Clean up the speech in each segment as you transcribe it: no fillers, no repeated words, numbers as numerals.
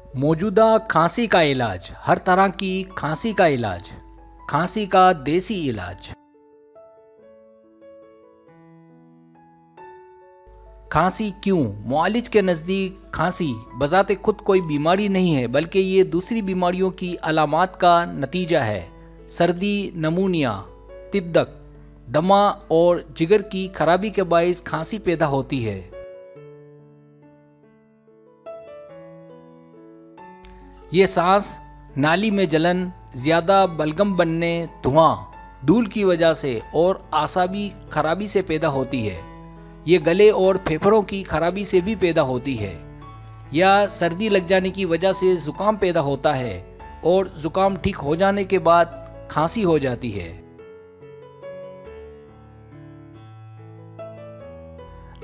मौजूदा खांसी का इलाज, हर तरह की खांसी का इलाज, खांसी का देसी इलाज। खांसी क्यों? मुआलिज के नज़दीक खांसी बज़ाते खुद कोई बीमारी नहीं है, बल्कि ये दूसरी बीमारियों की अलामात का नतीजा है। सर्दी, नमूनिया, तिब्दक, दमा और जिगर की खराबी के बाइस खांसी पैदा होती है। ये सांस नाली में जलन, ज़्यादा बलगम बनने, धुआं, धूल की वजह से और आसाबी खराबी से पैदा होती है। ये गले और फेफड़ों की खराबी से भी पैदा होती है, या सर्दी लग जाने की वजह से ज़ुकाम पैदा होता है और ज़ुकाम ठीक हो जाने के बाद खांसी हो जाती है।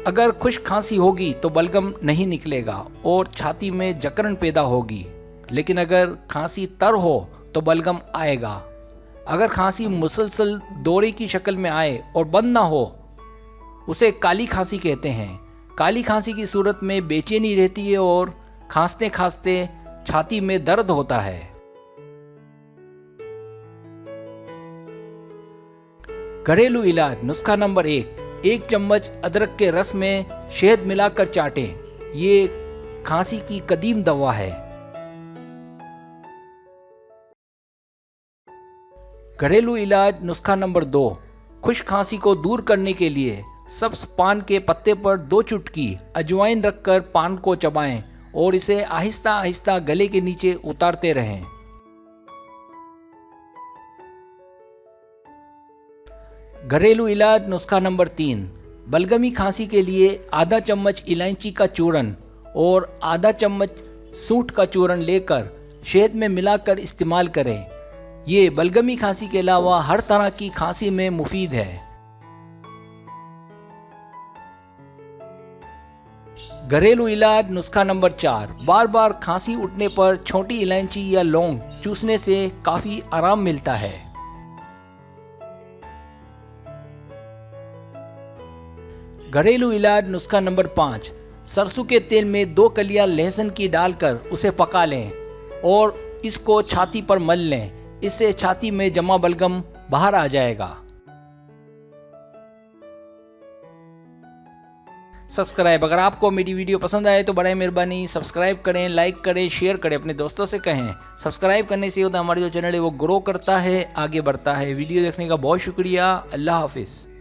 अगर खुश्क खांसी होगी तो बलगम नहीं निकलेगा और छाती में जकड़न पैदा होगी, लेकिन अगर खांसी तर हो तो बलगम आएगा। अगर खांसी मुसलसल दौरे की शक्ल में आए और बंद ना हो, उसे काली खांसी कहते हैं। काली खांसी की सूरत में बेचैनी रहती है और खांसते खांसते छाती में दर्द होता है। घरेलू इलाज नुस्खा नंबर 1 चम्मच अदरक के रस में शहद मिलाकर चाटें। ये खांसी की कदीम दवा है। घरेलू इलाज नुस्खा नंबर 2, खुश्क खांसी को दूर करने के लिए सब्ज पान के पत्ते पर 2 चुटकी अजवाइन रखकर पान को चबाएं और इसे आहिस्ता आहिस्ता गले के नीचे उतारते रहें। घरेलू इलाज नुस्खा नंबर 3, बलगमी खांसी के लिए आधा चम्मच इलायची का चूर्ण और आधा चम्मच सूंठ का चूर्ण लेकर शहद में मिलाकर इस्तेमाल करें। ये बलगमी खांसी के अलावा हर तरह की खांसी में मुफीद है। घरेलू इलाज नुस्खा नंबर 4, बार बार खांसी उठने पर छोटी इलायची या लौंग चूसने से काफ़ी आराम मिलता है। घरेलू इलाज नुस्खा नंबर 5, सरसों के तेल में 2 कलियां लहसुन की डालकर उसे पका लें और इसको छाती पर मल लें। इससे छाती में जमा बलगम बाहर आ जाएगा। सब्सक्राइब, अगर आपको मेरी वीडियो पसंद आए तो बड़ी मेहरबानी सब्सक्राइब करें, लाइक करें, शेयर करें, अपने दोस्तों से कहें। सब्सक्राइब करने से होता है हमारा जो चैनल है वो ग्रो करता है, आगे बढ़ता है। वीडियो देखने का बहुत शुक्रिया। अल्लाह हाफिज़।